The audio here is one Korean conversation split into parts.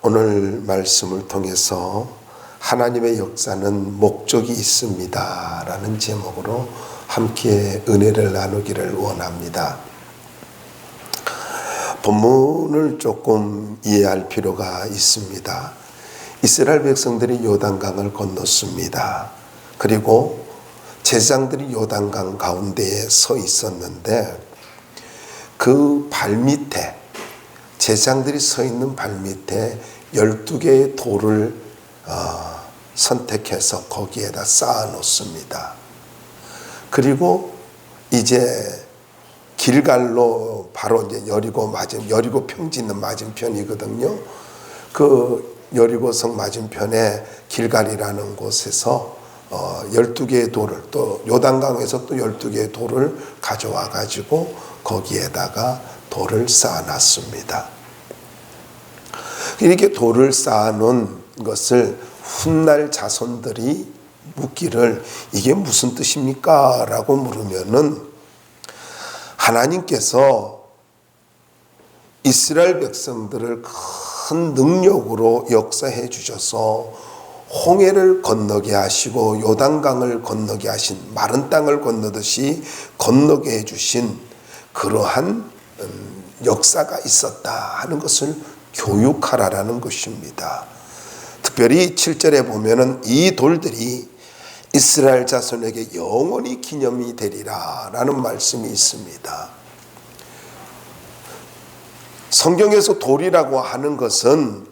오늘 말씀을 통해서 하나님의 역사는 목적이 있습니다 라는 제목으로 함께 은혜를 나누기를 원합니다. 본문을 조금 이해할 필요가 있습니다. 이스라엘 백성들이 요단강을 건넜습니다. 그리고 제사장들이 요단강 가운데에 서 있었는데 그 발밑에, 제사장들이 서 있는 발밑에 12개의 돌을 선택해서 거기에다 쌓아 놓습니다. 그리고 이제 길갈로 바로 이제 여리고 평지 있는 맞은편이거든요. 그 여리고성 맞은편에 길갈이라는 곳에서 12개의 돌을, 또 요단강에서 또 12개의 돌을 가져와 가지고 거기에다가 돌을 쌓아 놨습니다. 이렇게 돌을 쌓아 놓은 것을 훗날 자손들이 묻기를 이게 무슨 뜻입니까? 라고 물으면은 하나님께서 이스라엘 백성들을 큰 능력으로 역사해 주셔서 홍해를 건너게 하시고 요단강을 건너게 하신, 마른 땅을 건너듯이 건너게 해 주신 그러한 역사가 있었다 하는 것을 교육하라라는 것입니다. 특별히 7절에 보면은 이 돌들이 이스라엘 자손에게 영원히 기념이 되리라 라는 말씀이 있습니다. 성경에서 돌이라고 하는 것은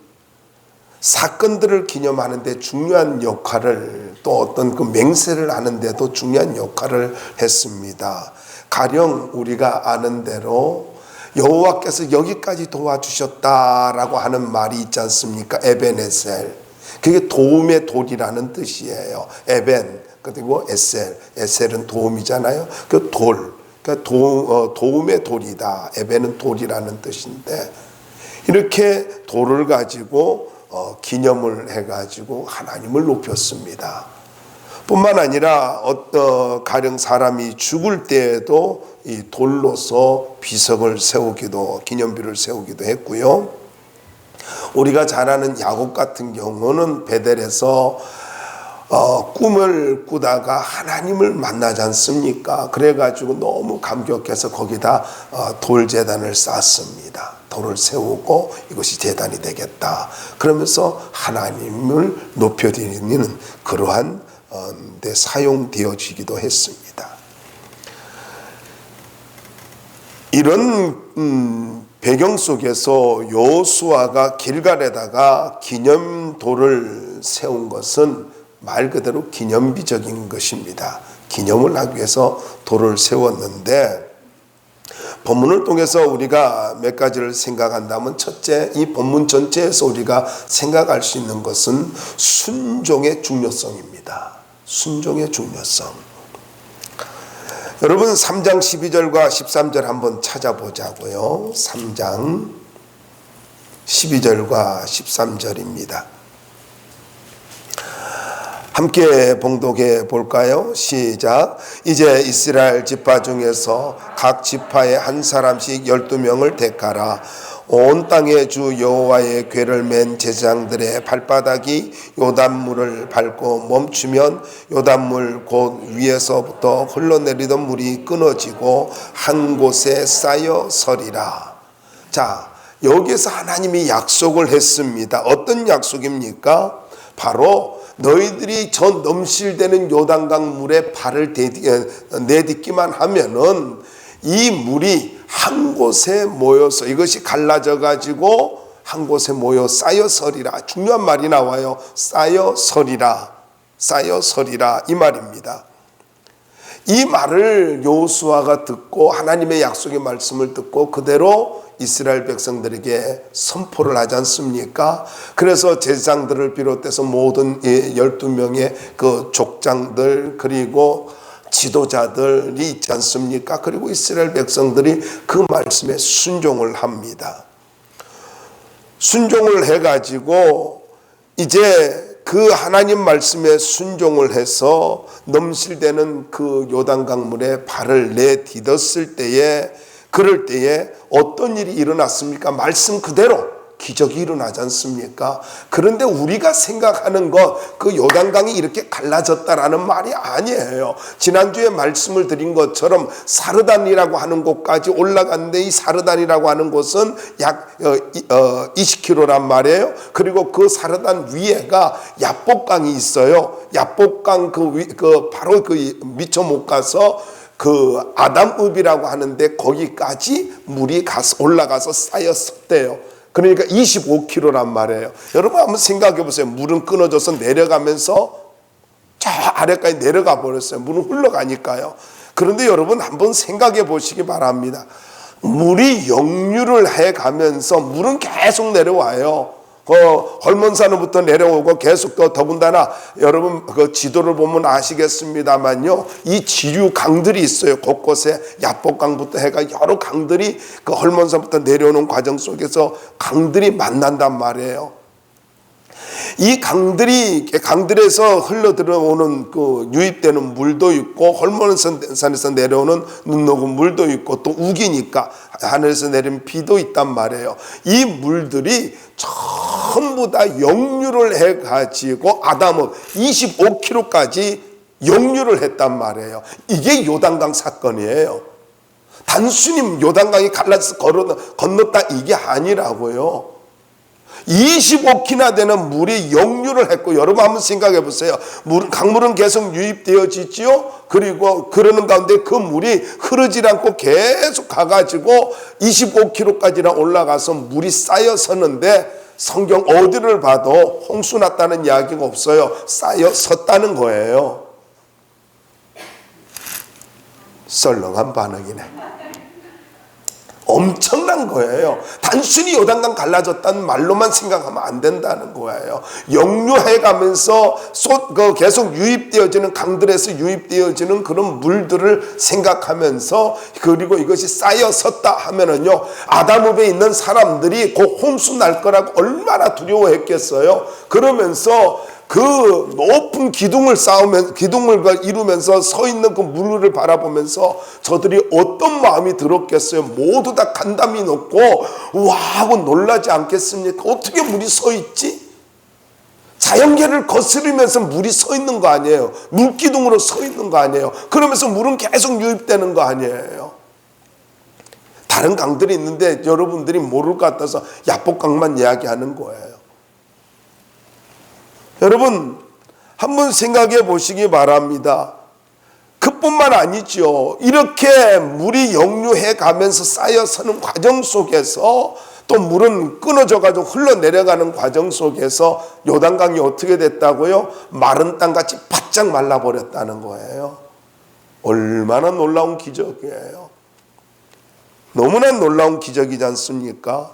사건들을 기념하는 데 중요한 역할을, 또 어떤 그 맹세를 하는 데도 중요한 역할을 했습니다. 가령 우리가 아는 대로 여호와께서 여기까지 도와주셨다라고 하는 말이 있지 않습니까? 에벤에셀. 그게 도움의 돌이라는 뜻이에요. 에벤 그리고 에셀. 에셀은 도움이잖아요. 그 돌, 그러니까 도움의 돌이다. 에벤은 돌이라는 뜻인데, 이렇게 돌을 가지고 기념을 해가지고 하나님을 높였습니다. 뿐만 아니라 가령 사람이 죽을 때에도 이 돌로서 비석을 세우기도, 기념비를 세우기도 했고요. 우리가 잘 아는 야곱 같은 경우는 베델에서 꿈을 꾸다가 하나님을 만나지 않습니까? 그래가지고 너무 감격해서 거기다 돌제단을 쌓습니다. 돌을 세우고 이것이 제단이 되겠다. 그러면서 하나님을 높여드리는 그러한 데 사용되어지기도 했습니다. 이런 배경 속에서 여호수아가 길갈에다가 기념돌을 세운 것은 말 그대로 기념비적인 것입니다. 기념을 하기 위해서 돌을 세웠는데, 본문을 통해서 우리가 몇 가지를 생각한다면, 첫째, 이 본문 전체에서 우리가 생각할 수 있는 것은 순종의 중요성입니다. 순종의 중요성. 여러분 3장 12절과 13절 한번 찾아보자고요. 3장 12절과 13절입니다. 함께 봉독해 볼까요? 시작. 이제 이스라엘 지파 중에서 각 지파에 한 사람씩 12명을 택하라. 온 땅의 주 여호와의 궤를 맨 제사장들의 발바닥이 요단물을 밟고 멈추면 요단물 곧 위에서부터 흘러내리던 물이 끊어지고 한 곳에 쌓여 서리라. 자, 여기에서 하나님이 약속을 했습니다. 어떤 약속입니까? 바로 너희들이 저 넘실대는 요단강 물에 발을 내딛기만 하면은 이 물이 한 곳에 모여서, 이것이 갈라져 가지고 한 곳에 모여 쌓여 서리라. 중요한 말이 나와요. 쌓여 서리라. 쌓여 서리라 이 말입니다. 이 말을 여호수아가 듣고 하나님의 약속의 말씀을 듣고 그대로 이스라엘 백성들에게 선포를 하지 않습니까? 그래서 제사장들을 비롯해서 모든 12명의 그 족장들, 그리고 지도자들이 있지 않습니까? 그리고 이스라엘 백성들이 그 말씀에 순종을 합니다. 순종을 해가지고 이제 그 하나님 말씀에 순종을 해서 넘실대는 그 요단강 물에 발을 내딛었을 때에, 그럴 때에 어떤 일이 일어났습니까? 말씀 그대로 기적이 일어나지 않습니까? 그런데 우리가 생각하는 것, 그 요단강이 이렇게 갈라졌다라는 말이 아니에요. 지난주에 말씀을 드린 것처럼 사르단이라고 하는 곳까지 올라갔는데, 이 사르단이라고 하는 곳은 약 20km란 말이에요. 그리고 그 사르단 위에가 야복강이 있어요. 야복강 바로 미처 못 가서 그 아담읍이라고 하는데 거기까지 물이 올라가서 쌓였었대요. 그러니까 25km란 말이에요. 여러분 한번 생각해 보세요. 물은 끊어져서 내려가면서 저 아래까지 내려가 버렸어요. 물은 흘러가니까요. 그런데 여러분 한번 생각해 보시기 바랍니다. 물이 역류를 해 가면서 물은 계속 내려와요. 헐몬산으로부터 내려오고 계속 더군다나 여러분 그 지도를 보면 아시겠습니다만요, 이 지류 강들이 있어요. 곳곳에 야복강부터 해가 여러 강들이 그 헐몬산부터 내려오는 과정 속에서 강들이 만난단 말이에요. 이 강들에서 흘러 들어오는 그 유입되는 물도 있고, 헐몬산에서 내려오는 눈 녹은 물도 있고, 또 우기니까 하늘에서 내리는 비도 있단 말이에요. 이 물들이 전부 다 역류를 해가지고 아담읍 25km까지 역류를 했단 말이에요. 이게 요단강 사건이에요. 단순히 요단강이 갈라져서 건넜다 이게 아니라고요. 25km나 되는 물이 역류를 했고, 여러분 한번 생각해 보세요. 강물은 계속 유입되어지지요. 그리고 그러는 가운데 그 물이 흐르지 않고 계속 가가지고 25km까지나 올라가서 물이 쌓여서는데, 성경 어디를 봐도 홍수 났다는 이야기가 없어요. 쌓여 섰다는 거예요. 썰렁한 반응이네. 엄청난 거예요. 단순히 요단강 갈라졌다는 말로만 생각하면 안 된다는 거예요. 역류해가면서 계속 유입되어지는 강들에서 유입되어지는 그런 물들을 생각하면서, 그리고 이것이 쌓여 섰다 하면은요, 아담읍에 있는 사람들이 곧 홍수 날 거라고 얼마나 두려워했겠어요. 그러면서 그 높은 기둥을 이루면서 서 있는 그 물을 바라보면서 저들이 어떤 마음이 들었겠어요. 모두 다 간담이 높고 와 하고 놀라지 않겠습니까? 어떻게 물이 서 있지? 자연계를 거스르면서 물이 서 있는 거 아니에요. 물기둥으로 서 있는 거 아니에요. 그러면서 물은 계속 유입되는 거 아니에요. 다른 강들이 있는데 여러분들이 모를 것 같아서 야복강만 이야기하는 거예요. 여러분 한번 생각해 보시기 바랍니다. 그뿐만 아니죠. 이렇게 물이 역류해 가면서 쌓여서는 과정 속에서 또 물은 끊어져 가지고 흘러내려가는 과정 속에서 요단강이 어떻게 됐다고요? 마른 땅같이 바짝 말라버렸다는 거예요. 얼마나 놀라운 기적이에요. 너무나 놀라운 기적이지 않습니까?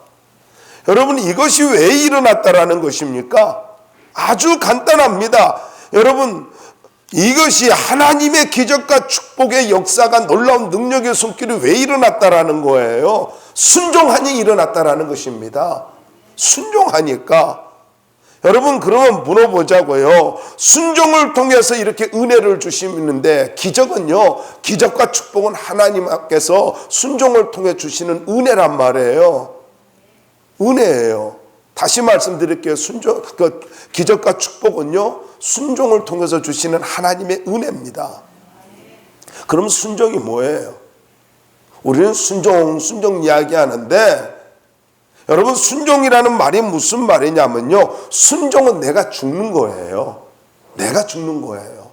여러분 이것이 왜 일어났다라는 것입니까? 아주 간단합니다. 여러분 이것이 하나님의 기적과 축복의 역사가, 놀라운 능력의 손길이 왜 일어났다라는 거예요? 순종하니 일어났다라는 것입니다. 순종하니까. 여러분 그러면 물어보자고요. 순종을 통해서 이렇게 은혜를 주시는데, 기적은요, 기적과 축복은 하나님께서 순종을 통해 주시는 은혜란 말이에요. 은혜예요. 다시 말씀드릴게요. 기적과 축복은요, 순종을 통해서 주시는 하나님의 은혜입니다. 그럼 순종이 뭐예요? 우리는 순종 이야기하는데, 여러분 순종이라는 말이 무슨 말이냐면요, 순종은 내가 죽는 거예요. 내가 죽는 거예요.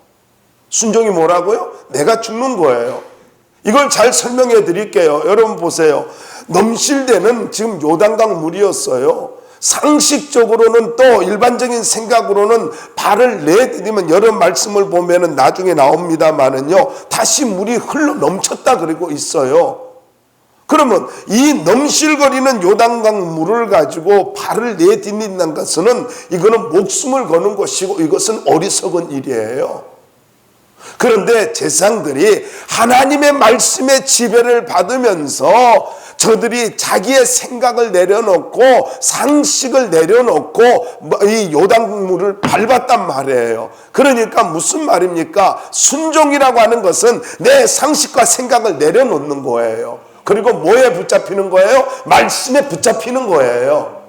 순종이 뭐라고요? 내가 죽는 거예요. 이걸 잘 설명해 드릴게요. 여러분 보세요. 넘실대는 지금 요단강 물이었어요. 상식적으로는, 또 일반적인 생각으로는 발을 내디디면, 여러 말씀을 보면은 나중에 나옵니다만은요, 다시 물이 흘러 넘쳤다 그러고 있어요. 그러면 이 넘실거리는 요단강 물을 가지고 발을 내딛는다는 것은, 이거는 목숨을 거는 것이고 이것은 어리석은 일이에요. 그런데 제사장들이 하나님의 말씀의 지배를 받으면서 저들이 자기의 생각을 내려놓고 상식을 내려놓고 이 요단물을 밟았단 말이에요. 그러니까 무슨 말입니까? 순종이라고 하는 것은 내 상식과 생각을 내려놓는 거예요. 그리고 뭐에 붙잡히는 거예요? 말씀에 붙잡히는 거예요.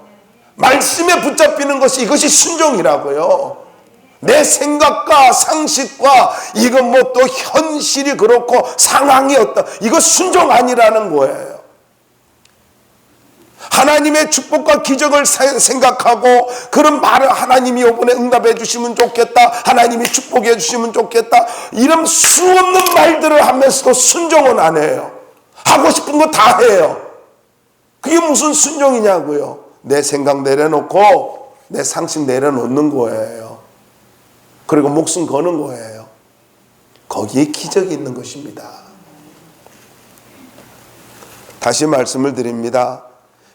말씀에 붙잡히는 것이 이것이 순종이라고요. 내 생각과 상식과 이건 뭐 또 현실이 그렇고 상황이 어떠, 이거 순종 아니라는 거예요. 하나님의 축복과 기적을 생각하고 그런 말을 하나님이 이번에 응답해 주시면 좋겠다, 하나님이 축복해 주시면 좋겠다, 이런 수없는 말들을 하면서도 순종은 안 해요. 하고 싶은 거 다 해요. 그게 무슨 순종이냐고요. 내 생각 내려놓고 내 상식 내려놓는 거예요. 그리고 목숨 거는 거예요. 거기에 기적이 있는 것입니다. 다시 말씀을 드립니다.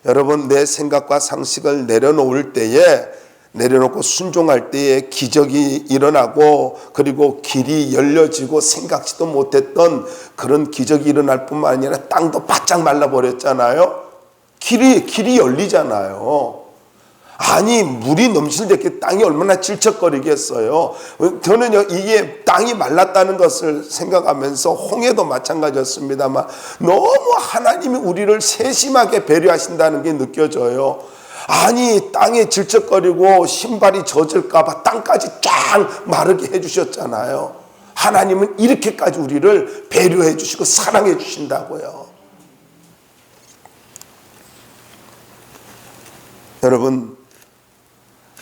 여러분, 내 생각과 상식을 내려놓고 순종할 때에 기적이 일어나고, 그리고 길이 열려지고 생각지도 못했던 그런 기적이 일어날 뿐만 아니라 땅도 바짝 말라버렸잖아요. 길이 열리잖아요. 아니, 물이 넘칠 때 땅이 얼마나 질척거리겠어요. 저는요, 이게 땅이 말랐다는 것을 생각하면서 홍해도 마찬가지였습니다만 너무 하나님이 우리를 세심하게 배려하신다는 게 느껴져요. 아니, 땅에 질척거리고 신발이 젖을까봐 땅까지 쫙 마르게 해주셨잖아요. 하나님은 이렇게까지 우리를 배려해 주시고 사랑해 주신다고요. 여러분,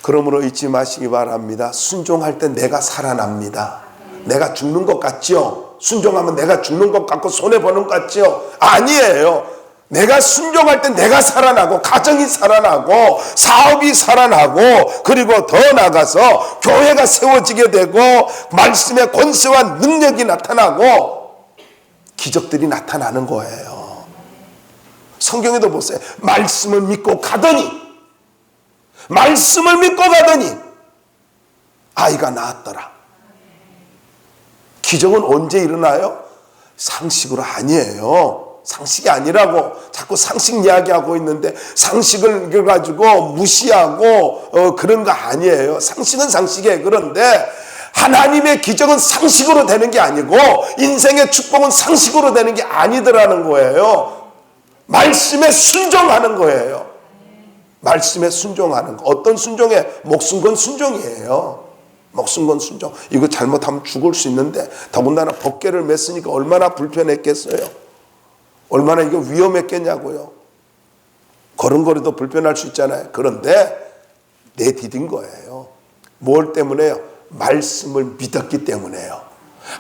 그러므로 잊지 마시기 바랍니다. 순종할 때 내가 살아납니다. 내가 죽는 것 같죠? 순종하면 내가 죽는 것 같고 손해보는 것 같죠? 아니에요. 내가 순종할 때 내가 살아나고, 가정이 살아나고, 사업이 살아나고, 그리고 더 나아가서 교회가 세워지게 되고, 말씀의 권세와 능력이 나타나고 기적들이 나타나는 거예요. 성경에도 보세요. 말씀을 믿고 가더니 아이가 낳았더라. 기적은 언제 일어나요? 상식으로 아니에요. 상식이 아니라고 자꾸 상식 이야기하고 있는데, 상식을 가지고 무시하고 그런 거 아니에요. 상식은 상식이에요. 그런데 하나님의 기적은 상식으로 되는 게 아니고, 인생의 축복은 상식으로 되는 게 아니더라는 거예요. 말씀에 순종하는 거예요. 말씀에 순종하는 거. 어떤 순종에? 목숨 건 순종이에요. 목숨 건 순종. 이거 잘못하면 죽을 수 있는데, 더군다나 법궤를 맸으니까 얼마나 불편했겠어요. 얼마나 이거 위험했겠냐고요. 걸음걸이도 불편할 수 있잖아요. 그런데 내디딘 거예요. 뭘 때문에요? 말씀을 믿었기 때문에요.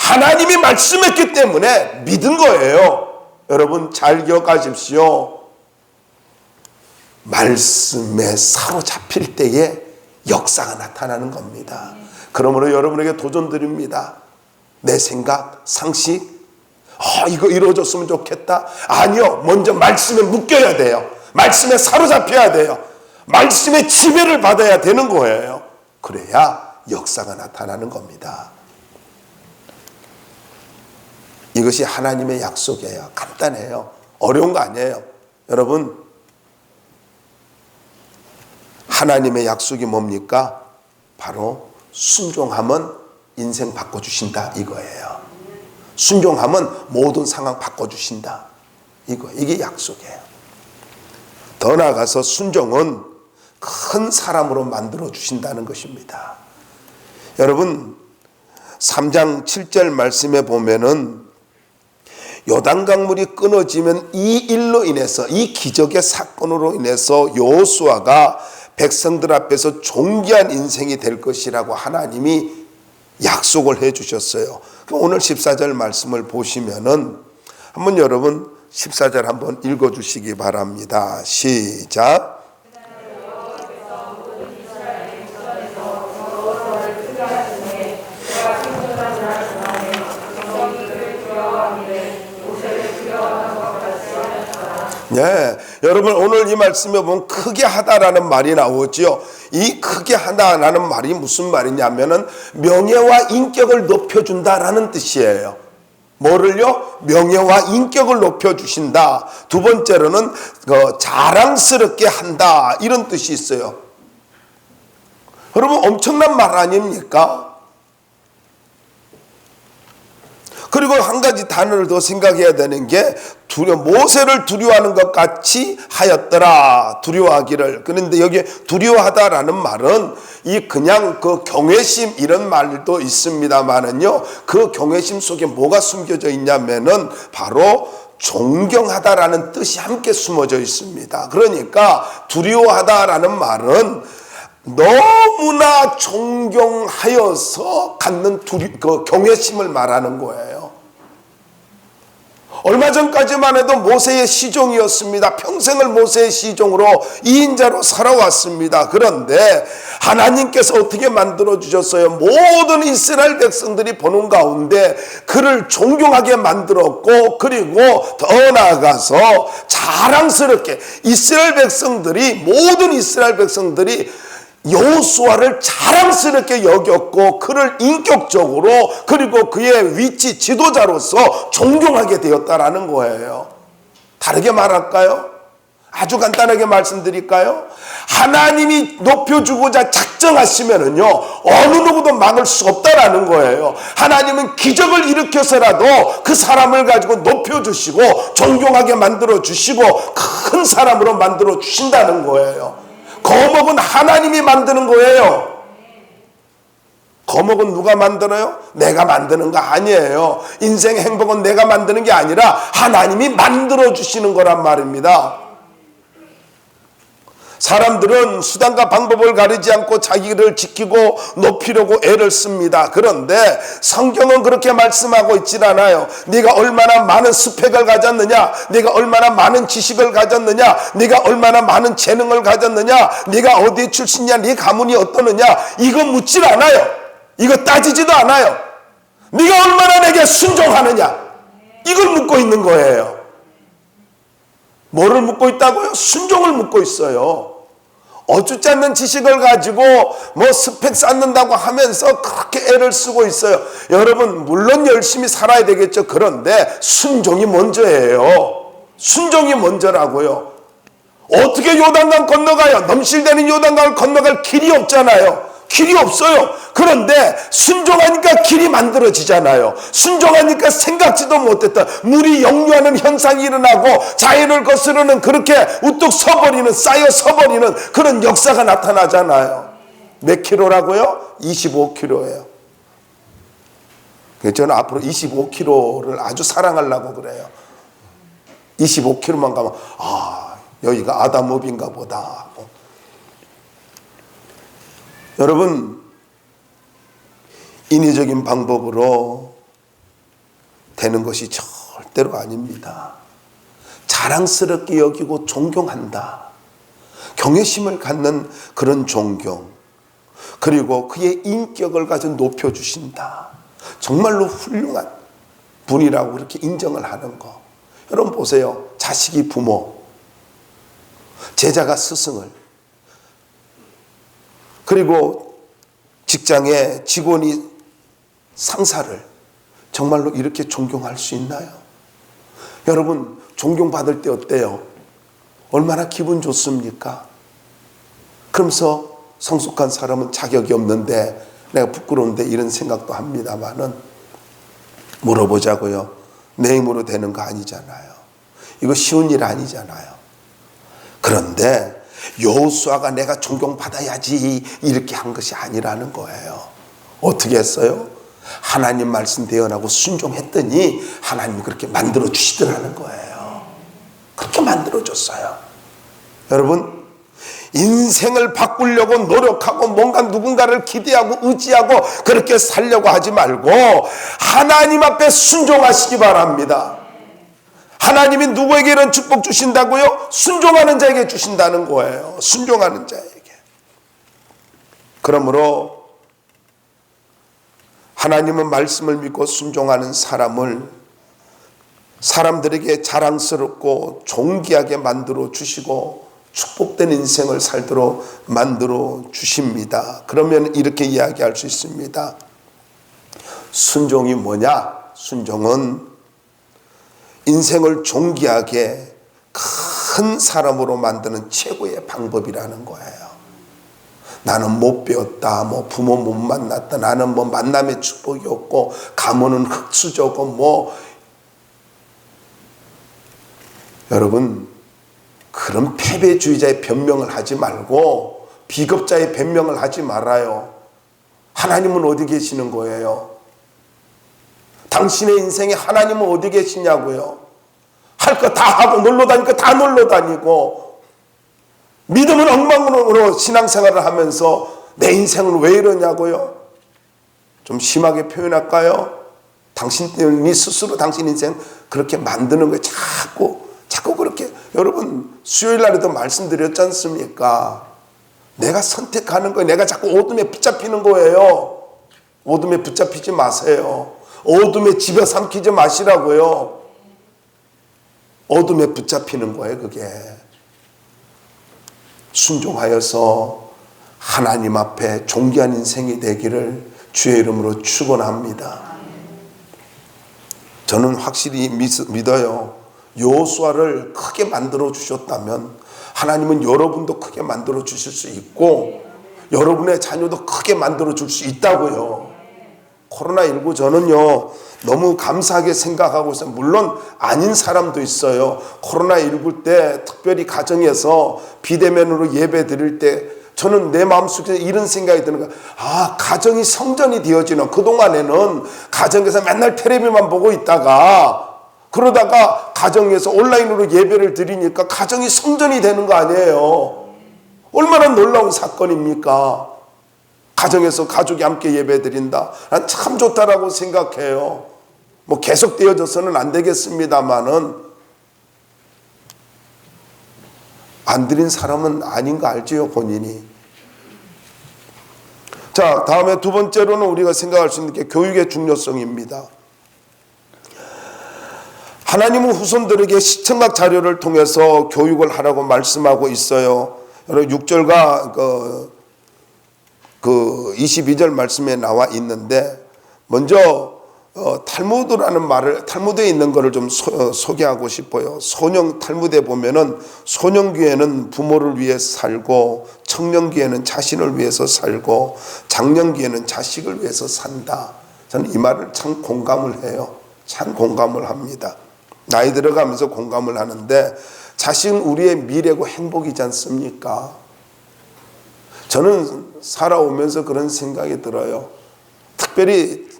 하나님이 말씀했기 때문에 믿은 거예요. 여러분, 잘 기억하십시오. 말씀에 사로잡힐 때에 역사가 나타나는 겁니다. 그러므로 여러분에게 도전 드립니다. 내 생각, 상식, 이거 이루어졌으면 좋겠다. 아니요. 먼저 말씀에 묶여야 돼요. 말씀에 사로잡혀야 돼요. 말씀의 지배를 받아야 되는 거예요. 그래야 역사가 나타나는 겁니다. 이것이 하나님의 약속이에요. 간단해요. 어려운 거 아니에요. 여러분, 하나님의 약속이 뭡니까? 바로 순종하면 인생 바꿔주신다, 이거예요. 순종하면 모든 상황 바꿔주신다, 이게 약속이에요. 더 나아가서 순종은 큰 사람으로 만들어 주신다는 것입니다. 여러분, 3장 7절 말씀에 보면은 요단강물이 끊어지면 이 일로 인해서, 이 기적의 사건으로 인해서 여호수아가 백성들 앞에서 존귀한 인생이 될 것이라고 하나님이 약속을 해 주셨어요. 오늘 14절 말씀을 보시면은 한번 여러분 14절 한번 읽어 주시기 바랍니다. 시작. 네, 여러분 오늘 이 말씀에 보면 크게 하다라는 말이 나오죠. 이 크게 하다라는 말이 무슨 말이냐면은 명예와 인격을 높여준다라는 뜻이에요. 뭐를요? 명예와 인격을 높여주신다. 두 번째로는 자랑스럽게 한다, 이런 뜻이 있어요. 여러분 엄청난 말 아닙니까? 그리고 한 가지 단어를 더 생각해야 되는 게 모세를 두려워하는 것 같이 하였더라. 두려워하기를. 그런데 여기에 두려워하다라는 말은 이 그냥 그 경외심 이런 말도 있습니다만은요, 그 경외심 속에 뭐가 숨겨져 있냐면은 바로 존경하다라는 뜻이 함께 숨어져 있습니다. 그러니까 두려워하다라는 말은 너무나 존경하여서 갖는 그 경외심을 말하는 거예요. 얼마 전까지만 해도 모세의 시종이었습니다. 평생을 모세의 시종으로 2인자로 살아왔습니다. 그런데 하나님께서 어떻게 만들어 주셨어요? 모든 이스라엘 백성들이 보는 가운데 그를 존경하게 만들었고, 그리고 더 나아가서 자랑스럽게 모든 이스라엘 백성들이 여호수아를 자랑스럽게 여겼고, 그를 인격적으로 그리고 그의 위치 지도자로서 존경하게 되었다라는 거예요. 다르게 말할까요? 아주 간단하게 말씀드릴까요? 하나님이 높여주고자 작정하시면은요, 어느 누구도 막을 수 없다라는 거예요. 하나님은 기적을 일으켜서라도 그 사람을 가지고 높여주시고 존경하게 만들어주시고 큰 사람으로 만들어주신다는 거예요. 거목은 하나님이 만드는 거예요. 거목은 누가 만들어요? 내가 만드는 거 아니에요. 인생 행복은 내가 만드는 게 아니라 하나님이 만들어 주시는 거란 말입니다. 사람들은 수단과 방법을 가리지 않고 자기를 지키고 높이려고 애를 씁니다. 그런데 성경은 그렇게 말씀하고 있질 않아요. 네가 얼마나 많은 스펙을 가졌느냐, 네가 얼마나 많은 지식을 가졌느냐, 네가 얼마나 많은 재능을 가졌느냐, 네가 어디 출신이냐, 네 가문이 어떠느냐, 이거 묻질 않아요. 이거 따지지도 않아요. 네가 얼마나 내게 순종하느냐, 이걸 묻고 있는 거예요. 뭐를 묻고 있다고요? 순종을 묻고 있어요. 어쭙지 않는 지식을 가지고 뭐 스펙 쌓는다고 하면서 그렇게 애를 쓰고 있어요. 여러분, 물론 열심히 살아야 되겠죠. 그런데 순종이 먼저예요. 순종이 먼저라고요. 어떻게 요단강 건너가요? 넘실대는 요단강을 건너갈 길이 없잖아요. 길이 없어요. 그런데 순종하니까 길이 만들어지잖아요. 순종하니까 생각지도 못했던 물이 역류하는 현상이 일어나고 자연을 거스르는, 그렇게 우뚝 서버리는, 쌓여 서버리는 그런 역사가 나타나잖아요. 몇 킬로라고요? 25킬로예요. 저는 앞으로 25킬로를 아주 사랑하려고 그래요. 25킬로만 가면 여기가 아담업인가 보다. 여러분, 인위적인 방법으로 되는 것이 절대로 아닙니다. 자랑스럽게 여기고 존경한다. 경외심을 갖는 그런 존경, 그리고 그의 인격을 가지고 높여주신다. 정말로 훌륭한 분이라고 그렇게 인정을 하는 거. 여러분 보세요. 자식이 부모, 제자가 스승을, 그리고 직장의 직원이 상사를 정말로 이렇게 존경할 수 있나요? 여러분, 존경받을 때 어때요? 얼마나 기분 좋습니까? 그러면서 성숙한 사람은 자격이 없는데 내가 부끄러운데 이런 생각도 합니다만은, 물어보자고요. 내 힘으로 되는 거 아니잖아요. 이거 쉬운 일 아니잖아요. 그런데 여호수아가 내가 존경받아야지 이렇게 한 것이 아니라는 거예요. 어떻게 했어요? 하나님 말씀 대언하고 순종했더니 하나님이 그렇게 만들어 주시더라는 거예요. 그렇게 만들어 줬어요. 여러분, 인생을 바꾸려고 노력하고 뭔가 누군가를 기대하고 의지하고 그렇게 살려고 하지 말고 하나님 앞에 순종하시기 바랍니다. 하나님이 누구에게 이런 축복 주신다고요? 순종하는 자에게 주신다는 거예요. 순종하는 자에게. 그러므로 하나님은 말씀을 믿고 순종하는 사람을 사람들에게 자랑스럽고 존귀하게 만들어 주시고 축복된 인생을 살도록 만들어 주십니다. 그러면 이렇게 이야기할 수 있습니다. 순종이 뭐냐? 순종은 인생을 존귀하게 큰 사람으로 만드는 최고의 방법이라는 거예요. 나는 못 배웠다, 뭐 부모 못 만났다, 나는 뭐 만남의 축복이 없고 가문은 흙수저고 뭐. 여러분, 그런 패배주의자의 변명을 하지 말고 비겁자의 변명을 하지 말아요. 하나님은 어디 계시는 거예요? 당신의 인생에 하나님은 어디 계시냐고요? 할 거 다 하고 놀러 다니고 다 놀러 다니고 믿음은 엉망으로 신앙생활을 하면서 내 인생은 왜 이러냐고요? 좀 심하게 표현할까요? 당신이 스스로 당신 인생 그렇게 만드는 거예요. 자꾸 그렇게. 여러분, 수요일 날에도 말씀드렸지 않습니까? 내가 선택하는 거예요. 내가 자꾸 어둠에 붙잡히는 거예요. 어둠에 붙잡히지 마세요. 어둠에 집에 삼키지 마시라고요. 어둠에 붙잡히는 거예요, 그게. 순종하여서 하나님 앞에 존귀한 인생이 되기를 주의 이름으로 축원합니다. 저는 확실히 믿어요. 여호수아를 크게 만들어 주셨다면 하나님은 여러분도 크게 만들어 주실 수 있고 여러분의 자녀도 크게 만들어 줄 수 있다고요. 코로나19 저는요 너무 감사하게 생각하고 있어요. 물론 아닌 사람도 있어요. 코로나19 때 특별히 가정에서 비대면으로 예배 드릴 때 저는 내 마음속에 이런 생각이 드는 거예요. 아, 가정이 성전이 되어지는, 그동안에는 가정에서 맨날 텔레비만 보고 있다가 그러다가 가정에서 온라인으로 예배를 드리니까 가정이 성전이 되는 거 아니에요. 얼마나 놀라운 사건입니까? 가정에서 가족이 함께 예배 드린다. 난 참 좋다라고 생각해요. 뭐 계속 되어져서는 안 되겠습니다만은 안 드린 사람은 아닌 거 알지요, 본인이. 자, 다음에 두 번째로는 우리가 생각할 수 있는 게 교육의 중요성입니다. 하나님은 후손들에게 시청각 자료를 통해서 교육을 하라고 말씀하고 있어요. 여러분 6절과 그 22절 말씀에 나와 있는데 먼저 탈무드라는 말을, 탈무드에 있는 것을 좀 소개하고 싶어요. 탈무드에 보면은 소년기에는 부모를 위해서 살고 청년기에는 자신을 위해서 살고 장년기에는 자식을 위해서 산다. 저는 이 말을 참 공감을 해요. 참 공감을 합니다. 나이 들어가면서 공감을 하는데 자식은 우리의 미래고 행복이지 않습니까? 저는 살아오면서 그런 생각이 들어요. 특별히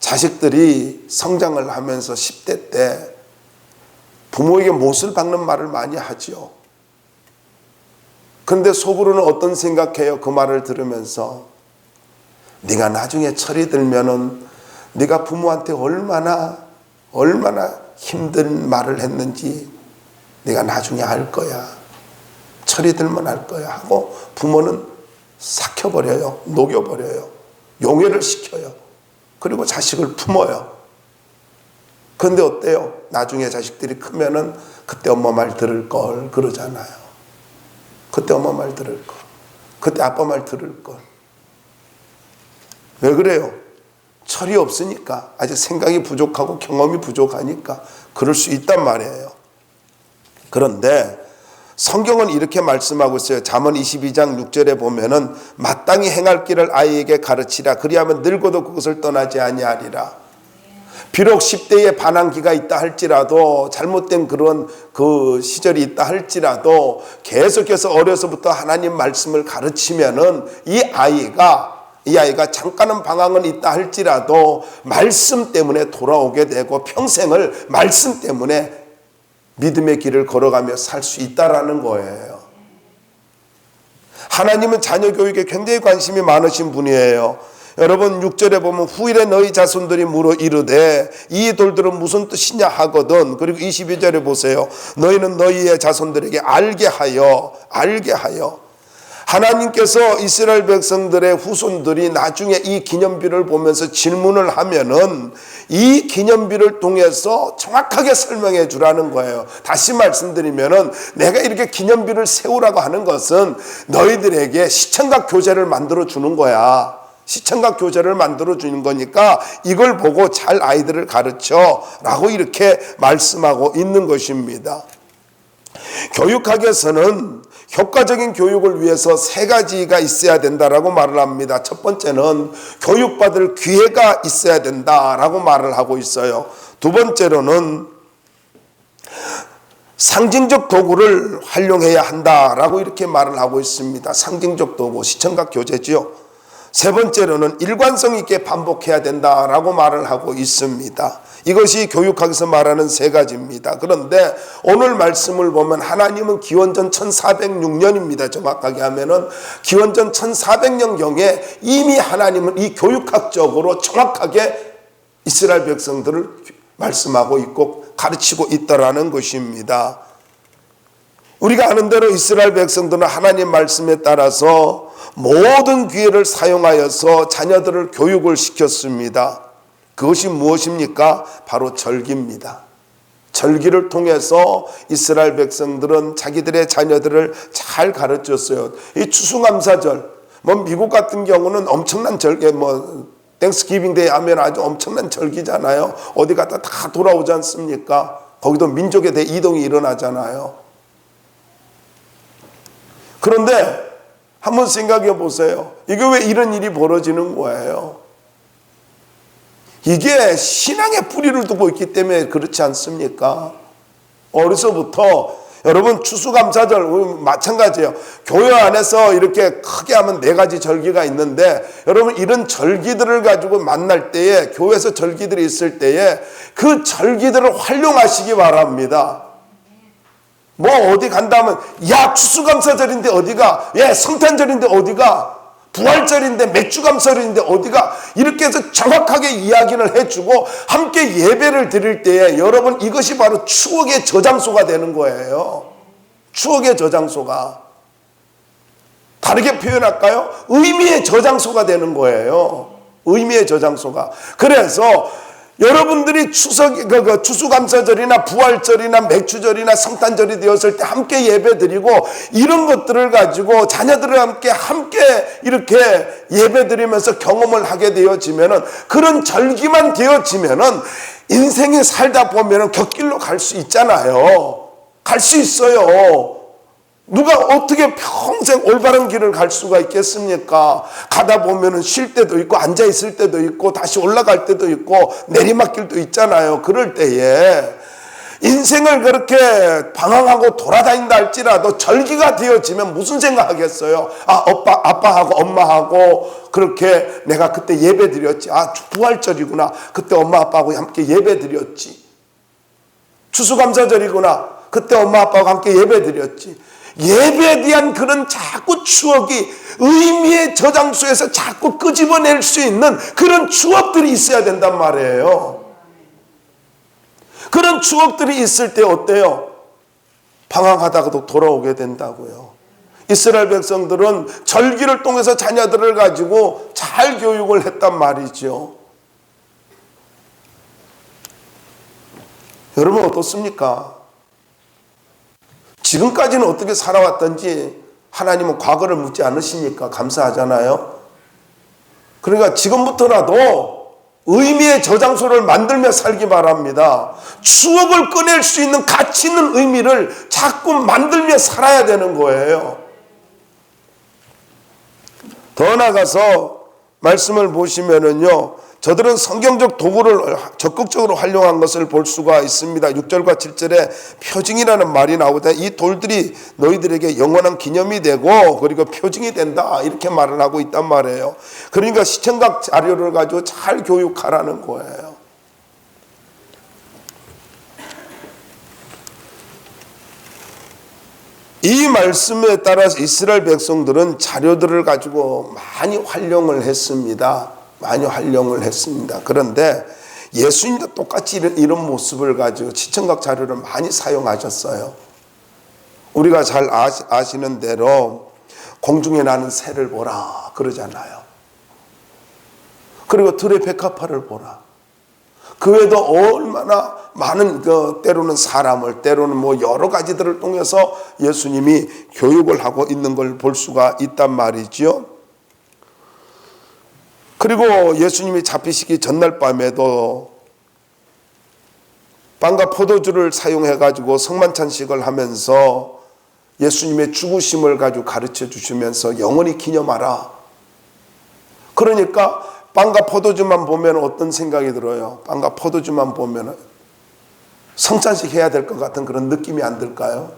자식들이 성장을 하면서 10대 때 부모에게 못을 박는 말을 많이 하죠. 그런데 속으로는 어떤 생각해요? 그 말을 들으면서 네가 나중에 철이 들면은 네가 부모한테 얼마나 힘든 말을 했는지 네가 나중에 알 거야. 철이 들면 알 거야 하고 부모는 삭혀버려요. 녹여버려요. 용해를 시켜요. 그리고 자식을 품어요. 그런데 어때요? 나중에 자식들이 크면은 그때 엄마 말 들을 걸 그러잖아요. 그때 엄마 말 들을 걸. 그때 아빠 말 들을 걸. 왜 그래요? 철이 없으니까, 아직 생각이 부족하고 경험이 부족하니까 그럴 수 있단 말이에요. 그런데 성경은 이렇게 말씀하고 있어요. 잠언 22장 6절에 보면은 마땅히 행할 길을 아이에게 가르치라. 그리하면 늙어도 그것을 떠나지 아니하리라. 비록 10대에 반항기가 있다 할지라도, 잘못된 그런 그 시절이 있다 할지라도 계속해서 어려서부터 하나님 말씀을 가르치면은 이 아이가 잠깐은 방황은 있다 할지라도 말씀 때문에 돌아오게 되고 평생을 말씀 때문에 믿음의 길을 걸어가며 살 수 있다라는 거예요. 하나님은 자녀 교육에 굉장히 관심이 많으신 분이에요. 여러분 6절에 보면 후일에 너희 자손들이 물어 이르되 이 돌들은 무슨 뜻이냐 하거든. 그리고 22절에 보세요. 너희는 너희의 자손들에게 알게 하여. 하나님께서 이스라엘 백성들의 후손들이 나중에 이 기념비를 보면서 질문을 하면은 이 기념비를 통해서 정확하게 설명해 주라는 거예요. 다시 말씀드리면은 내가 이렇게 기념비를 세우라고 하는 것은 너희들에게 시청각 교재를 만들어 주는 거야. 시청각 교재를 만들어 주는 거니까 이걸 보고 잘 아이들을 가르쳐 라고 이렇게 말씀하고 있는 것입니다. 교육학에서는 효과적인 교육을 위해서 세 가지가 있어야 된다라고 말을 합니다. 첫 번째는 교육받을 기회가 있어야 된다라고 말을 하고 있어요. 두 번째로는 상징적 도구를 활용해야 한다라고 이렇게 말을 하고 있습니다. 상징적 도구, 시청각 교재지요. 세 번째로는 일관성 있게 반복해야 된다라고 말을 하고 있습니다. 이것이 교육학에서 말하는 세 가지입니다. 그런데 오늘 말씀을 보면 하나님은 기원전 1406년입니다. 정확하게 하면은 기원전 1400년경에 이미 하나님은 이 교육학적으로 정확하게 이스라엘 백성들을 말씀하고 있고 가르치고 있다라는 것입니다. 우리가 아는 대로 이스라엘 백성들은 하나님 말씀에 따라서 모든 기회를 사용하여서 자녀들을 교육을 시켰습니다. 그것이 무엇입니까? 바로 절기입니다. 절기를 통해서 이스라엘 백성들은 자기들의 자녀들을 잘 가르쳤어요. 이 추수감사절, 미국 같은 경우는 엄청난 절기, 땡스기빙 데이 하면 아주 엄청난 절기잖아요. 어디 갔다 다 돌아오지 않습니까? 거기도 민족의 대이동이 일어나잖아요. 그런데 한번 생각해 보세요. 이게 왜 이런 일이 벌어지는 거예요? 이게 신앙의 뿌리를 두고 있기 때문에 그렇지 않습니까? 어려서부터 여러분 추수감사절 마찬가지예요. 교회 안에서 이렇게 크게 하면 4가지 절기가 있는데 여러분 이런 절기들을 가지고 만날 때에 교회에서 절기들이 있을 때에 그 절기들을 활용하시기 바랍니다. 어디 간다면 야 추수감사절인데 어디가, 성탄절인데 어디가, 부활절인데 맥주감사절인데 어디가, 이렇게 해서 정확하게 이야기를 해주고 함께 예배를 드릴 때에 여러분 이것이 바로 추억의 저장소가 되는 거예요. 추억의 저장소가, 다르게 표현할까요? 의미의 저장소가 되는 거예요. 의미의 저장소가. 그래서 여러분들이 추수감사절이나 부활절이나 맥주절이나 성탄절이 되었을 때 함께 예배드리고 이런 것들을 가지고 자녀들과 함께 이렇게 예배드리면서 경험을 하게 되어지면은, 그런 절기만 되어지면은 인생에 살다 보면은 곁길로 갈 수 있잖아요. 갈 수 있어요. 누가 어떻게 평생 올바른 길을 갈 수가 있겠습니까? 가다 보면은 쉴 때도 있고 앉아 있을 때도 있고 다시 올라갈 때도 있고 내리막길도 있잖아요. 그럴 때에 인생을 그렇게 방황하고 돌아다닌다 할지라도 절기가 되어지면 무슨 생각하겠어요? 아빠하고 엄마하고 그렇게 내가 그때 예배 드렸지. 부활절이구나. 그때 엄마 아빠하고 함께 예배 드렸지. 추수감사절이구나. 그때 엄마 아빠하고 함께 예배 드렸지. 예배에 대한 그런 자꾸 추억이 의미의 저장소에서 자꾸 끄집어낼 수 있는 그런 추억들이 있어야 된단 말이에요. 그런 추억들이 있을 때 어때요? 방황하다가도 돌아오게 된다고요. 이스라엘 백성들은 절기를 통해서 자녀들을 가지고 잘 교육을 했단 말이죠. 여러분 어떻습니까? 지금까지는 어떻게 살아왔던지 하나님은 과거를 묻지 않으시니까 감사하잖아요. 그러니까 지금부터라도 의미의 저장소를 만들며 살기 바랍니다. 추억을 꺼낼 수 있는 가치 있는 의미를 자꾸 만들며 살아야 되는 거예요. 더 나아가서 말씀을 보시면은요, 저들은 성경적 도구를 적극적으로 활용한 것을 볼 수가 있습니다. 6절과 7절에 표징이라는 말이 나오다. 이 돌들이 너희들에게 영원한 기념이 되고 그리고 표징이 된다, 이렇게 말을 하고 있단 말이에요. 그러니까 시청각 자료를 가지고 잘 교육하라는 거예요. 이 말씀에 따라서 이스라엘 백성들은 자료들을 가지고 많이 활용을 했습니다. 그런데 예수님도 똑같이 이런 모습을 가지고 시청각 자료를 많이 사용하셨어요. 우리가 잘 아시는 대로 공중에 나는 새를 보라 그러잖아요. 그리고 들의 백합화를 보라. 그 외에도 얼마나 많은 때로는 사람을, 때로는 여러 가지들을 통해서 예수님이 교육을 하고 있는 걸 볼 수가 있단 말이죠. 그리고 예수님이 잡히시기 전날 밤에도 빵과 포도주를 사용해 가지고 성만찬식을 하면서 예수님의 죽으심을 가지고 가르쳐 주시면서 영원히 기념하라. 그러니까 빵과 포도주만 보면 어떤 생각이 들어요? 빵과 포도주만 보면 성찬식 해야 될 것 같은 그런 느낌이 안 들까요?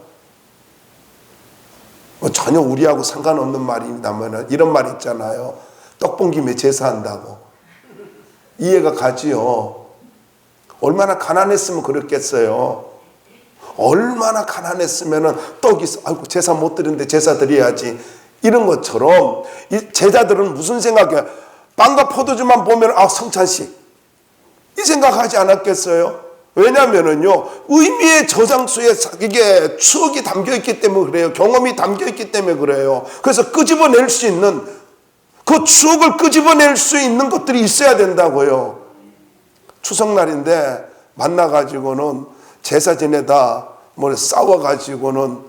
전혀 우리하고 상관없는 말입니다만 이런 말 있잖아요. 떡 본 김에 제사한다고. 이해가 가지요. 얼마나 가난했으면 그랬겠어요. 얼마나 가난했으면 떡이 아이고 제사 못 드리는데 제사 드려야지. 이런 것처럼 이 제자들은 무슨 생각이야? 빵과 포도주만 보면 성찬식 이 생각하지 않았겠어요? 왜냐면은요, 의미의 저장소에 이게 추억이 담겨 있기 때문에 그래요. 경험이 담겨 있기 때문에 그래요. 그래서 끄집어낼 수 있는, 그 추억을 끄집어낼 수 있는 것들이 있어야 된다고요. 추석날인데 만나가지고는 제사 지내다 뭐 싸워가지고는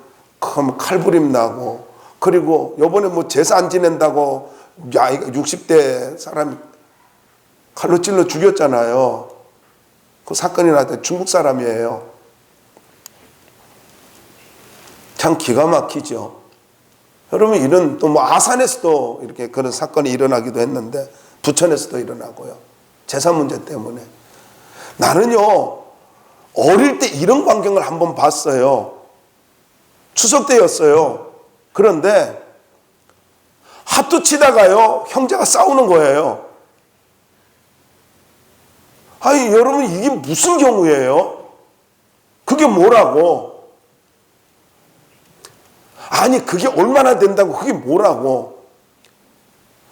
칼부림 나고, 그리고 요번에 뭐 제사 안 지낸다고 60대 사람이 칼로 찔러 죽였잖아요. 그 사건이 났을 때 중국 사람이에요. 참 기가 막히죠. 여러분, 이런 또 뭐 아산에서도 이렇게 그런 사건이 일어나기도 했는데 부천에서도 일어나고요. 제사 문제 때문에. 나는요, 어릴 때 이런 광경을 한번 봤어요. 추석 때였어요. 그런데 핫도 치다가요, 형제가 싸우는 거예요. 아니, 여러분, 이게 무슨 경우예요? 그게 뭐라고? 아니, 그게 얼마나 된다고, 그게 뭐라고?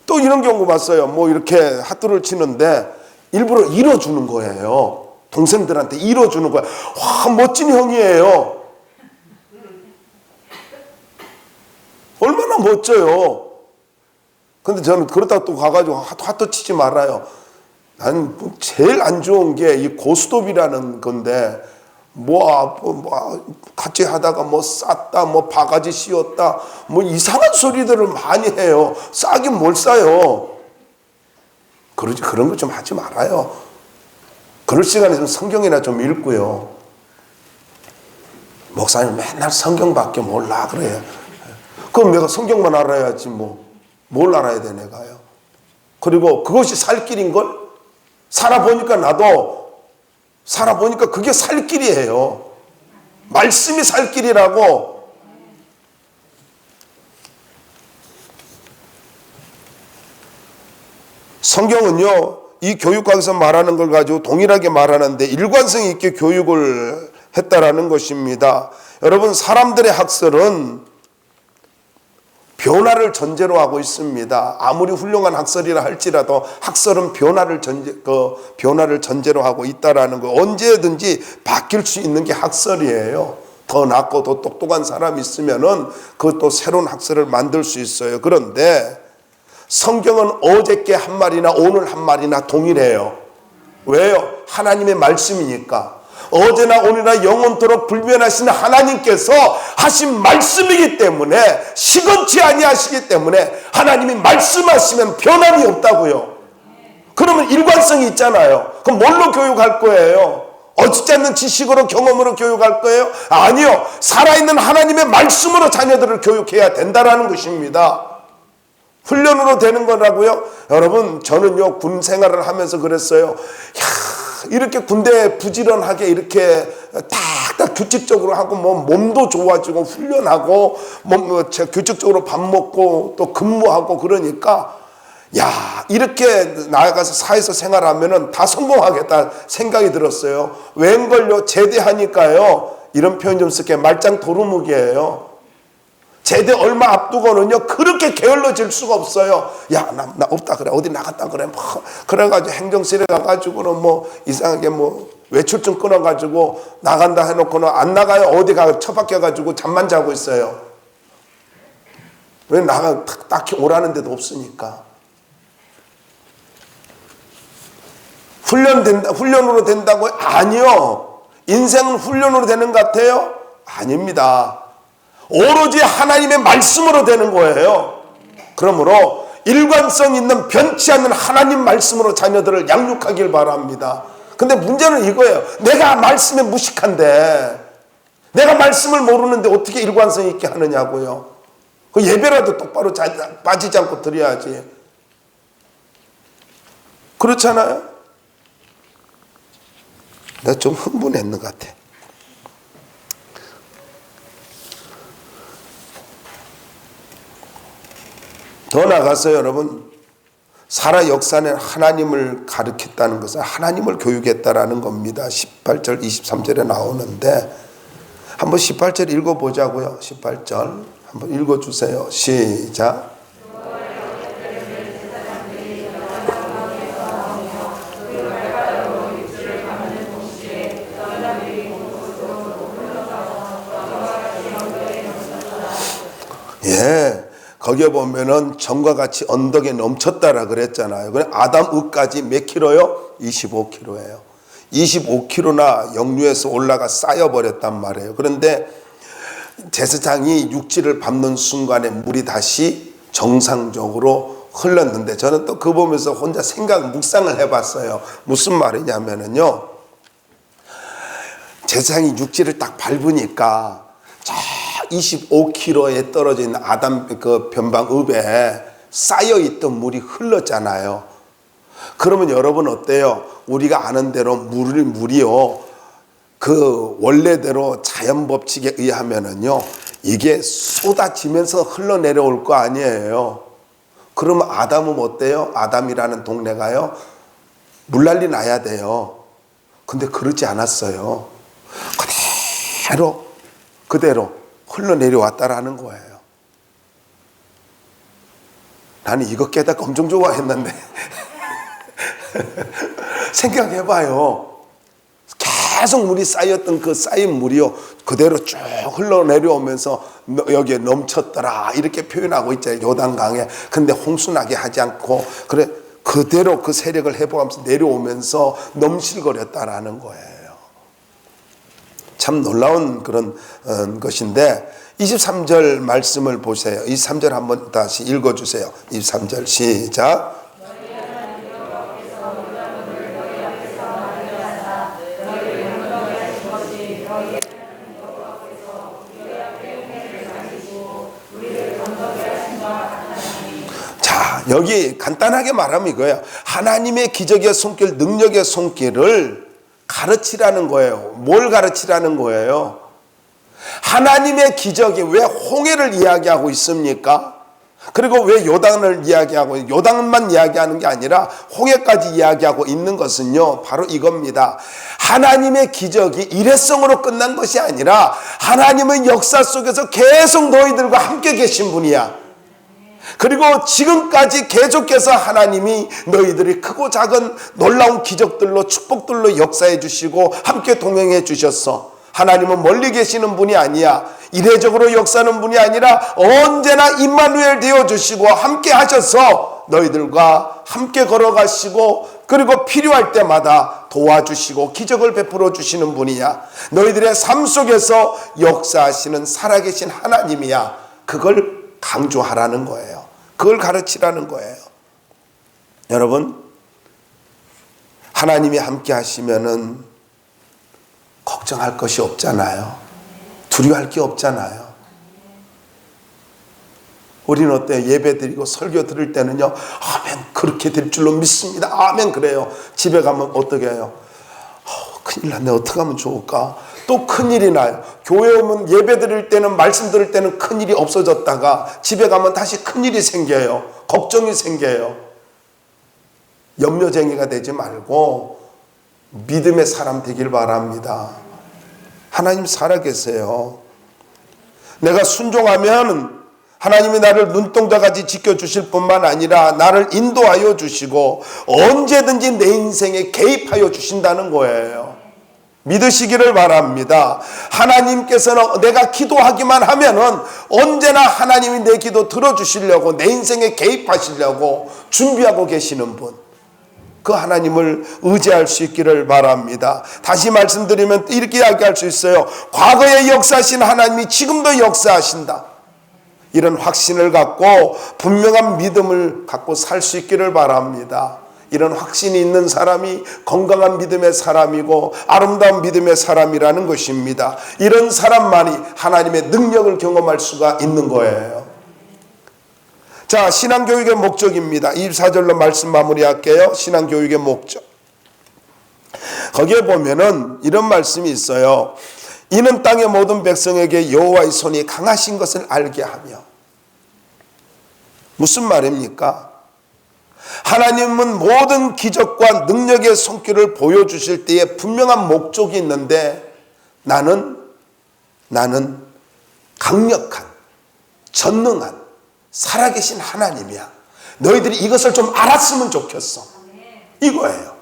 또 이런 경우 봤어요. 뭐 이렇게 핫도를 치는데 일부러 잃어주는 거예요. 동생들한테 잃어주는 거야. 와, 멋진 형이에요. 얼마나 멋져요. 근데 저는 그러다가 또 가가지고 핫도 치지 말아요. 난 제일 안 좋은 게 이 고스톱이라는 건데, 같이 하다가 뭐 쌌다, 뭐 바가지 씌웠다, 뭐 이상한 소리들을 많이 해요. 싸긴 뭘 싸요. 그러지, 그런 거 좀 하지 말아요. 그럴 시간에 좀 성경이나 좀 읽고요. 목사님 맨날 성경밖에 몰라 그래요. 그럼 내가 성경만 알아야지 뭘 알아야 돼 내가요. 그리고 그것이 살 길인걸? 살아보니까 그게 살 길이에요. 말씀이 살 길이라고. 성경은요, 이 교육학에서 말하는 걸 가지고 동일하게 말하는데 일관성 있게 교육을 했다라는 것입니다. 여러분, 사람들의 학설은 변화를 전제로 하고 있습니다. 아무리 훌륭한 학설이라 할지라도 학설은 변화를 전제로 하고 있다라는 거. 언제든지 바뀔 수 있는 게 학설이에요. 더 낫고 더 똑똑한 사람이 있으면은 그것도 새로운 학설을 만들 수 있어요. 그런데 성경은 어저께 한 말이나 오늘 한 말이나 동일해요. 왜요? 하나님의 말씀이니까. 어제나 오늘나 영원토록 불변하신 하나님께서 하신 말씀이기 때문에, 시건치 아니하시기 때문에 하나님이 말씀하시면 변함이 없다고요. 그러면 일관성이 있잖아요. 그럼 뭘로 교육할 거예요? 어찌지 않는 지식으로, 경험으로 교육할 거예요? 아니요. 살아있는 하나님의 말씀으로 자녀들을 교육해야 된다라는 것입니다. 훈련으로 되는 거라고요? 여러분, 저는요, 군 생활을 하면서 그랬어요. 이렇게 군대에 부지런하게 이렇게 딱 규칙적으로 하고 몸도 좋아지고 훈련하고 규칙적으로 밥 먹고 또 근무하고 그러니까 이렇게 나아가서 사회에서 생활하면은 다 성공하겠다 생각이 들었어요. 웬걸요? 제대하니까요, 이런 표현 좀 쓸게요. 말짱 도루묵이에요. 제대 얼마 앞두고는요, 그렇게 게을러질 수가 없어요. 나 없다 그래, 어디 나갔다 그래, 그래가지고 행정실에 가가지고는 이상하게 외출증 끊어가지고 나간다 해놓고는 안 나가요. 어디 가 처박혀가지고 잠만 자고 있어요. 왜 딱히 오라는 데도 없으니까. 훈련으로 된다고요? 아니요. 인생은 훈련으로 되는 것 같아요? 아닙니다. 오로지 하나님의 말씀으로 되는 거예요. 그러므로 일관성 있는 변치 않는 하나님 말씀으로 자녀들을 양육하길 바랍니다. 근데 문제는 이거예요. 내가 말씀에 무식한데, 내가 말씀을 모르는데 어떻게 일관성 있게 하느냐고요. 그 예배라도 똑바로 빠지지 않고 드려야지. 그렇잖아요. 내가 좀 흥분했는 것 같아. 더 나가서 여러분, 사라 역사는 하나님을 가르쳤다는 것은 하나님을 교육했다라는 겁니다. 18절 23절에 나오는데 한번 18절 읽어보자고요. 18절 한번 읽어주세요. 시작. 예, 거기에 보면은 전과 같이 언덕에 넘쳤다라 그랬잖아요. 그래 아담 의까지 몇 킬로요? 25킬로예요. 25킬로나 역류해서 올라가 쌓여버렸단 말이에요. 그런데 제사장이 육지를 밟는 순간에 물이 다시 정상적으로 흘렀는데, 저는 또 그거 보면서 혼자 묵상을 해봤어요. 무슨 말이냐면은요, 제사장이 육지를 딱 밟으니까 저 25km에 떨어져 있는 아담 그 변방읍에 쌓여있던 물이 흘렀잖아요. 그러면 여러분 어때요? 우리가 아는 대로 물이요, 그 원래대로 자연 법칙에 의하면은요, 이게 쏟아지면서 흘러내려올 거 아니에요. 그러면 아담은 어때요? 아담이라는 동네가요, 물난리 나야 돼요. 근데 그렇지 않았어요. 그대로 흘러내려왔다라는 거예요. 나는 이거 깨닫고 엄청 좋아했는데 생각해봐요. 계속 물이 쌓였던 그 쌓인 물이요, 그대로 쭉 흘러내려오면서 여기에 넘쳤더라 이렇게 표현하고 있잖아요, 요단강에. 근데 홍수나게 하지 않고 그래 그대로 그 세력을 회복하면서 내려오면서 넘실거렸다라는 거예요. 참 놀라운 그런 것인데, 23절 말씀을 보세요. 23절 한번 다시 읽어주세요. 23절 시작. 자, 여기 간단하게 말하면 이거예요. 하나님의 기적의 손길, 능력의 손길을 가르치라는 거예요. 뭘 가르치라는 거예요? 하나님의 기적이 왜 홍해를 이야기하고 있습니까? 그리고 왜 요단을 이야기하고, 요단만 이야기하는 게 아니라 홍해까지 이야기하고 있는 것은요, 바로 이겁니다. 하나님의 기적이 일회성으로 끝난 것이 아니라 하나님의 역사 속에서 계속 너희들과 함께 계신 분이야. 그리고 지금까지 계속해서 하나님이 너희들이 크고 작은 놀라운 기적들로, 축복들로 역사해 주시고 함께 동행해 주셨어. 하나님은 멀리 계시는 분이 아니야. 이례적으로 역사하는 분이 아니라 언제나 임마누엘 되어 주시고 함께 하셔서 너희들과 함께 걸어가시고, 그리고 필요할 때마다 도와주시고 기적을 베풀어 주시는 분이야. 너희들의 삶 속에서 역사하시는 살아계신 하나님이야. 그걸 강조하라는 거예요. 그걸 가르치라는 거예요. 여러분, 하나님이 함께 하시면은 걱정할 것이 없잖아요. 두려워할 게 없잖아요. 우리는 어때요? 예배 드리고 설교 들을 때는요, 아멘, 그렇게 될 줄로 믿습니다. 아멘, 그래요. 집에 가면 어떻게 해요? 큰일 났네, 어떻게 하면 좋을까? 또 큰일이 나요. 교회 오면 예배 드릴 때는, 말씀 들을 때는 큰일이 없어졌다가 집에 가면 다시 큰일이 생겨요. 걱정이 생겨요. 염려쟁이가 되지 말고 믿음의 사람 되길 바랍니다. 하나님 살아계세요. 내가 순종하면 하나님이 나를 눈동자같이 지켜주실 뿐만 아니라 나를 인도하여 주시고 언제든지 내 인생에 개입하여 주신다는 거예요. 믿으시기를 바랍니다. 하나님께서는 내가 기도하기만 하면은 언제나 하나님이 내 기도 들어주시려고, 내 인생에 개입하시려고 준비하고 계시는 분, 그 하나님을 의지할 수 있기를 바랍니다. 다시 말씀드리면 이렇게 이야기할 수 있어요. 과거에 역사하신 하나님이 지금도 역사하신다. 이런 확신을 갖고 분명한 믿음을 갖고 살 수 있기를 바랍니다. 이런 확신이 있는 사람이 건강한 믿음의 사람이고 아름다운 믿음의 사람이라는 것입니다. 이런 사람만이 하나님의 능력을 경험할 수가 있는 거예요. 자, 신앙교육의 목적입니다. 24절로 말씀 마무리할게요. 신앙교육의 목적. 거기에 보면은 이런 말씀이 있어요. 이는 땅의 모든 백성에게 여호와의 손이 강하신 것을 알게 하며. 무슨 말입니까? 하나님은 모든 기적과 능력의 손길을 보여주실 때에 분명한 목적이 있는데 나는 강력한, 전능한, 살아계신 하나님이야. 너희들이 이것을 좀 알았으면 좋겠어. 이거예요.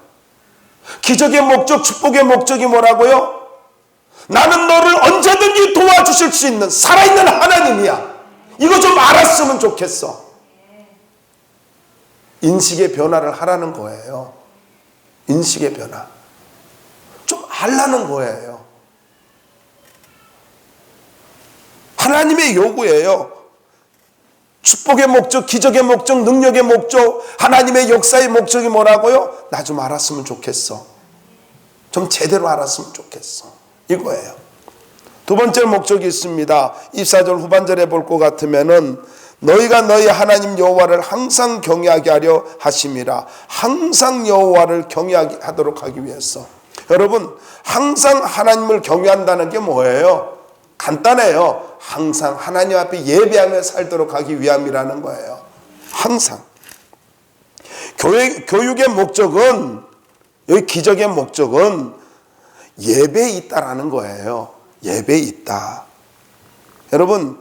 기적의 목적, 축복의 목적이 뭐라고요? 나는 너를 언제든지 도와주실 수 있는 살아있는 하나님이야. 이거 좀 알았으면 좋겠어. 인식의 변화를 하라는 거예요. 인식의 변화. 좀 알라는 거예요. 하나님의 요구예요. 축복의 목적, 기적의 목적, 능력의 목적, 하나님의 역사의 목적이 뭐라고요? 나 좀 알았으면 좋겠어. 좀 제대로 알았으면 좋겠어. 이거예요. 두 번째 목적이 있습니다. 24절 후반절에 볼 것 같으면은 너희가 너희 하나님 여호와를 항상 경외하게 하려 하심이라. 항상 여호와를 경외하도록 하기 위해서. 여러분, 항상 하나님을 경외한다는 게 뭐예요? 간단해요. 항상 하나님 앞에 예배하며 살도록 하기 위함이라는 거예요. 항상. 교육의 목적은, 여기 기적의 목적은 예배에 있다라는 거예요. 예배에 있다. 여러분,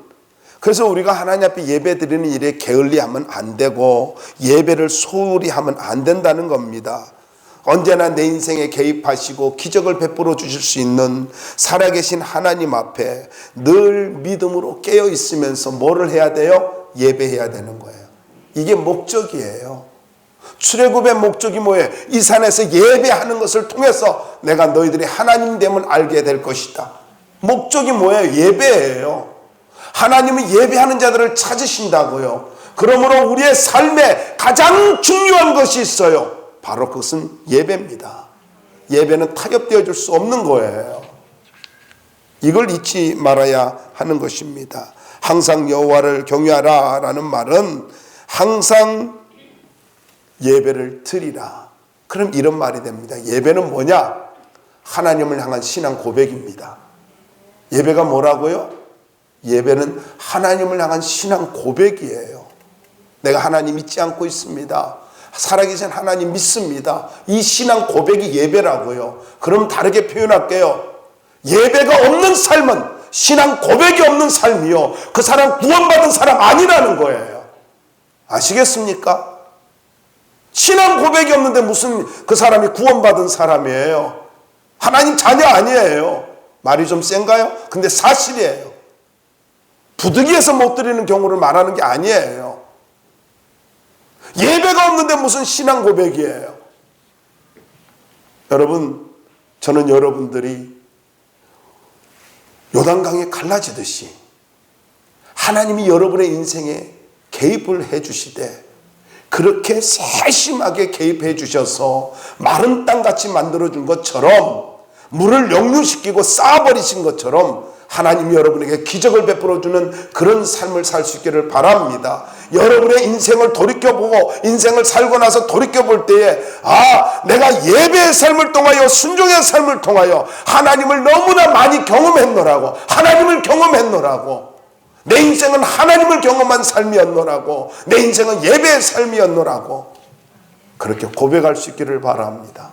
그래서 우리가 하나님 앞에 예배 드리는 일에 게을리하면 안 되고 예배를 소홀히 하면 안 된다는 겁니다. 언제나 내 인생에 개입하시고 기적을 베풀어 주실 수 있는 살아계신 하나님 앞에 늘 믿음으로 깨어 있으면서 뭐를 해야 돼요? 예배해야 되는 거예요. 이게 목적이에요. 출애굽의 목적이 뭐예요? 이 산에서 예배하는 것을 통해서 내가 너희들이 하나님됨을 알게 될 것이다. 목적이 뭐예요? 예배예요. 하나님은 예배하는 자들을 찾으신다고요. 그러므로 우리의 삶에 가장 중요한 것이 있어요. 바로 그것은 예배입니다. 예배는 타협되어 줄 수 없는 거예요. 이걸 잊지 말아야 하는 것입니다. 항상 여호와를 경외하라 라는 말은 항상 예배를 드리라. 그럼 이런 말이 됩니다. 예배는 뭐냐? 하나님을 향한 신앙 고백입니다. 예배가 뭐라고요? 예배는 하나님을 향한 신앙 고백이에요. 내가 하나님 믿지 않고 있습니다. 살아계신 하나님 믿습니다. 이 신앙 고백이 예배라고요. 그럼 다르게 표현할게요. 예배가 없는 삶은 신앙 고백이 없는 삶이요. 그 사람 구원받은 사람 아니라는 거예요. 아시겠습니까? 신앙 고백이 없는데 무슨 그 사람이 구원받은 사람이에요. 하나님 자녀 아니에요. 말이 좀 센가요? 근데 사실이에요. 부득이해서 못 드리는 경우를 말하는 게 아니에요. 예배가 없는데 무슨 신앙 고백이에요. 여러분, 저는 여러분들이 요단강에 갈라지듯이 하나님이 여러분의 인생에 개입을 해 주시되 그렇게 세심하게 개입해 주셔서 마른 땅같이 만들어준 것처럼 물을 역류시키고 쌓아버리신 것처럼 하나님이 여러분에게 기적을 베풀어주는 그런 삶을 살 수 있기를 바랍니다. 여러분의 인생을 돌이켜보고 인생을 살고 나서 돌이켜볼 때에 내가 예배의 삶을 통하여 순종의 삶을 통하여 하나님을 너무나 많이 경험했노라고, 하나님을 경험했노라고, 내 인생은 하나님을 경험한 삶이었노라고, 내 인생은 예배의 삶이었노라고 그렇게 고백할 수 있기를 바랍니다.